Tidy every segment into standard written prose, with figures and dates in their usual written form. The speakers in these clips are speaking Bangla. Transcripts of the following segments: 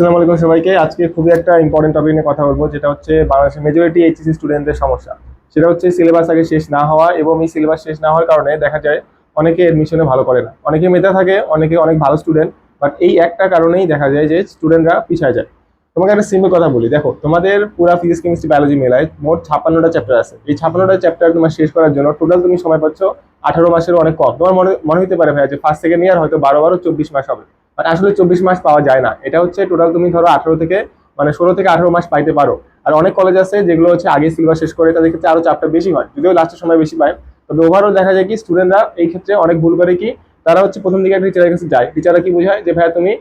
আসসালামু আলাইকুম সবাইকে। আজকে খুবই একটা ইম্পর্টেন্ট টপিক নিয়ে কথা বলবো, যেটা হচ্ছে বাংলাদেশের মেজরিটি এইচএসসি স্টুডেন্টদের সমস্যা। সেটা হচ্ছে সিলেবাস আগে শেষ না হওয়া, এবং এই সিলেবাস শেষ না হওয়ার কারণে দেখা যায় অনেকে এডমিশনে ভালো করে না, অনেকে মেধা থাকে, অনেকে অনেক ভালো স্টুডেন্ট, বাট এই একটা কারণেই দেখা যায় যে স্টুডেন্টরা পিছিয়ে যায়। তোমাকে একটা সিম্পল কথা বলি, দেখো তোমাদের পুরা ফিজিক্স কেমিস্ট্রি বায়োলজি মেলায় মোট 56টা চ্যাপ্টার আছে। এই 56টা চ্যাপ্টার তোমার শেষ করার জন্য টোটাল তুমি সময় পাচ্ছ 18 মাসেরও অনেক কম। তোমার মনে মনে হতে পারে ভাইয়া যে ফার্স্ট সেকেন্ড ইয়ার হয়তো 12-12 24 মাস হবে, বাট আসলে 24 মাস পাওয়া যায় না। এটা হচ্ছে টোটাল তুমি ধরো 18 থেকে 16 থেকে 18 মাস পাইতে পারো। আর অনেক কলেজ আছে যেগুলো হচ্ছে আগে সিলেবাস শেষ করে, তাদের ক্ষেত্রে আরো চাপটা বেশি হয়, যদিও লাস্টের সময় বেশি পায়। তবে ওভারঅল দেখা যায় কি স্টুডেন্টরা এই ক্ষেত্রে অনেক ভুল করে কি, তারা হচ্ছে প্রথম দিকে একটা টিচারের কাছে যায়, টিচাররা কি বোঝায় যে ভাইয়া তুমি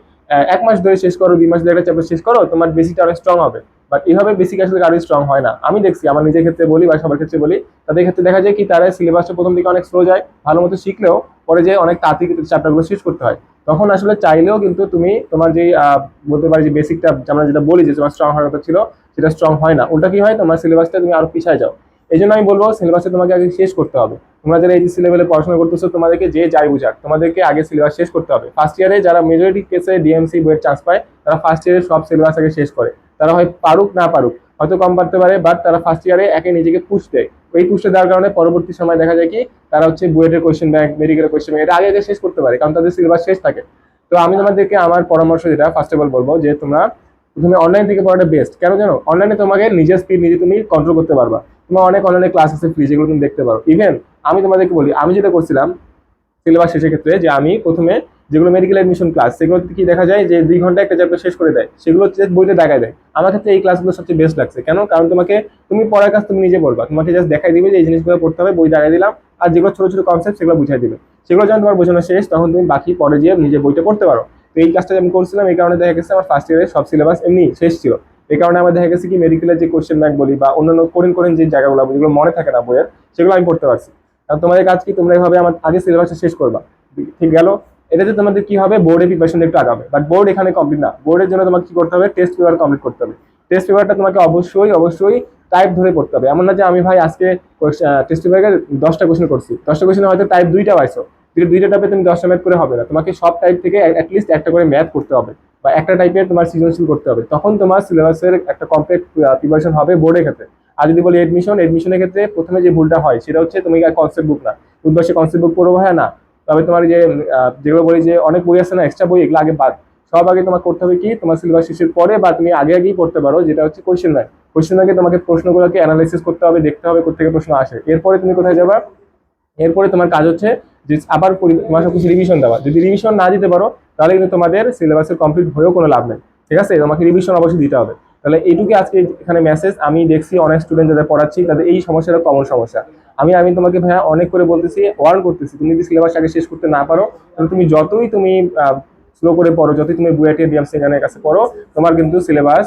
1 মাস ধরে শেষ করো, 2 মাস ধরে একটা চ্যাপ্টার শেষ করো, তোমার বেসিকটা অনেক স্ট্রং হবে। বাট এইভাবে বেসিক আসলে কারো স্ট্রং হয় না। আমি দেখছি, আমার নিজের ক্ষেত্রে বলি বা সবার ক্ষেত্রে বলি, তাদের ক্ষেত্রে দেখা যায় কি তারা সিলেবাসটা প্রথম দিকে অনেক স্লো যায়, ভালো মতো শিখলেও পরে যে অনেক তাড়াতাড়ি চ্যাপ্টারগুলো শেষ করতে হয়। তখন আসলে চাইলেও কিন্তু তুমি তোমার যে বলতে পারি যে বেসিকটা আমরা যেটা বলি যে তোমার স্ট্রং হওয়ার কথা ছিল, সেটা স্ট্রং হয় না। উল্টা কি হয়, তোমার সিলেবাসটা তুমি আরো পিছায় যাও। এই জন্য আমি বলবো সিলেবাসটা তোমাকে আগে শেষ করতে হবে। তোমরা যারা এইচএসসি লেভেলে পড়াশোনা করতেছো, তোমাদেরকে যে যাই বুঝাক, তোমাদেরকে আগে সিলেবাস শেষ করতে হবে। ফার্স্ট ইয়ারে যারা মেজরিটি কেসে ডিএমসি বইয়ের চান্স পায়, তারা ফার্স্ট ইয়ারে সব সিলেবাস আগে শেষ করে। তারা হয় পারুক না পারুক, হয়তো কম পারতে পারে, বাট তারা ফার্স্ট ইয়ারে একে নিজেকে পুশ দেয়। ওই পুশটা দেওয়ার কারণে পরবর্তী সময় দেখা যায় কি তারা হচ্ছে বুয়েটের কোয়েশ্চেন ব্যাংক, মেডিকেলের কোয়েশ্চেন ব্যাংক এটা আগে আগে শেষ করতে পারে, কারণ তাদের সিলেবাস শেষ থাকে। তো আমি তোমাদেরকে আমার পরামর্শ যেটা ফার্স্ট অফ অল বলবো, যে তোমরা প্রথমে অনলাইন থেকে পড়াটা বেস্ট। কেন জানো? অনলাইনে তোমাকে নিজের স্পিড নিজে তুমি কন্ট্রোল করতে পারবা। তোমার অনেক অনলাইনে ক্লাস আছে ফ্রি, যেগুলো তুমি দেখতে পারো। ইভেন আমি তোমাদেরকে বলি, আমি যেটা করছিলাম সিলেবাস শেষের ক্ষেত্রে, যে আমি প্রথমে যেগুলো মেডিকেল এডমিশন ক্লাস, সেগুলো কি দেখা যায় যে 2 ঘন্টা একটা চ্যাপ্টার শেষ করে দেয়, সেগুলো হচ্ছে বইতে দেখায় দেয়। আমার ক্ষেত্রে এই ক্লাসগুলো সবচেয়ে বেস্ট লাগছে। কেন? কারণ তোমাকে তুমি পড়ার কাজ তুমি নিজে পড়বা, তোমাকে জাস্ট দেখাই দিবে যে এই জিনিসগুলো পড়তে হবে, বই দেখাই দিলাম। আর যেগুলো ছোট ছোট কনসেপ্ট সেগুলো বুঝাই দিবে। সেগুলো যখন তোমার বোঝানো শেষ, তখন তুমি বাকি পরে গিয়ে নিজে বইটা পড়তে পারো। তো এই কাজটা আমি করছিলাম, এই কারণে দেখা গেছে আমার ফার্স্ট ইয়ারে সব সিলেবাস এমনি শেষ ছিল। এই কারণে আমার দেখা গেছে কি মেডিকেলের যে কোশ্চেন ব্যাংক বলি বা অন্যান্য করেন করেন যে জায়গাগুলো যেগুলো মনে থাকে না বইয়ের, সেগুলো আমি পড়তে পারছি। কারণ তোমাদের কাজ কি, তোমরা এইভাবে আমার আগে সিলেবাসটা শেষ করবা। ঠিক গেল? এটাতে তোমাদের কি হবে, বোর্ডে প্রিপারেশন একটু আগাবে। বাট বোর্ড এখানে কমপ্লিট না, বোর্ডের জন্য তোমাকে কি করতে হবে, টেস্ট পেপার কমপ্লিট করতে হবে। টেস্ট পেপারটা তোমাকে অবশ্যই অবশ্যই টাইপ ধরে পড়তে হবে। এমন না যে আমি ভাই আজকে টেস্ট পেপারে 10টা কোশ্চেন করছি, 10টা কোশ্চেনে হয়তো টাইপ 2টা পাইছো, দুইটা টাইপে তুমি 10টা ম্যাথ করে হবে না, তোমাকে সব টাইপ থেকে অ্যাটলিস্ট একটা করে ম্যাথ করতে হবে, বা একটা টাইপের তোমার সৃজনশীল করতে হবে। তখন তোমার সিলেবাসের একটা কমপ্লিট প্রিপারেশন হবে বোর্ডের ক্ষেত্রে। আর যদি বলি এডমিশনের ক্ষেত্রে প্রথমে যে ভুলটা হয় সেটা হচ্ছে তুমি কনসেপ্ট বুক না, উদ্দেশ্যে কনসেপ্ট বুক পড়বো হয় না। তবে তোমার যে যেগুলো বলি যে অনেক বই আছে না এক্সট্রা বই, এগুলো আগে বাদ। সব আগে তোমার করতে হবে কি, তোমার সিলেবাস শেষের পরে বা তুমি আগে আগেই পড়তে পারো, যেটা হচ্ছে কোয়েশ্চেন ব্যাংক। কোয়েশ্চেন ব্যাংকে তোমাকে প্রশ্নগুলোকে অ্যানালাইসিস করতে হবে, দেখতে হবে কোথেকে প্রশ্ন আসে। এরপরে তুমি কোথায় যাবা, এরপরে তোমার কাজ হচ্ছে যে আবার তোমার সবকিছু রিভিশন দেওয়া। যদি রিভিশন না দিতে পারো, তাহলে কিন্তু তোমাদের সিলেবাসের কমপ্লিট হয়েও কোনো লাভ নেই। ঠিক আছে? তোমাকে রিভিশন অবশ্যই দিতে হবে। তাহলে এইটুকু আজকে এখানে মেসেজ। আমি দেখছি অনেক স্টুডেন্ট যাদের পড়াচ্ছি, তাদের এই সমস্যাটা কমন সমস্যা। আমি আমি তোমাকে ভাইয়া অনেক করে বলতেছি, ওয়ার্ন করতেছি, তুমি যদি সিলেবাস আগে শেষ করতে না পারো, তাহলে তুমি যতই তুমি স্লো করে পড়ো, যতই তুমি বুয়েটে বিএমসি এর কাছে পড়ো, তোমার কিন্তু সিলেবাস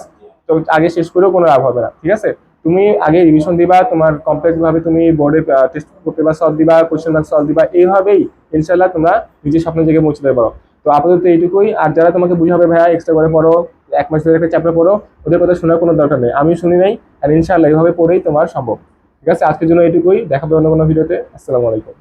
তো আগে শেষ করেও কোনো লাভ হবে না। ঠিক আছে? তুমি আগে রিভিশন দিবা, তোমার কমপ্লিট ভাবে তুমি বোর্ডে টেস্ট পেপার সলভ দিবা, কোশ্চেন ব্যাংক সলভ দিবা, এইভাবেই ইনশাল্লাহ তোমরা নিজের স্বপ্নের জায়গায় পৌঁছতে পারো। তো আপাতত এইটুকুই। আর যারা তোমাকে বুঝাবে ভাইয়া এক্সট্রা করে পড়ো, 1 মাস ধরে একটা চ্যাপ্টার পড়ো, ওদের কথা শোনার কোনো দরকার নেই, আমি শুনি নাই। আর ইনশাল্লাহ এইভাবে পড়েই তোমার সম্ভব। ঠিক আছে? আজকের জন্য এইটুকুই, দেখা হবে অন্য কোনো ভিডিওতে। আসসালামু আলাইকুম।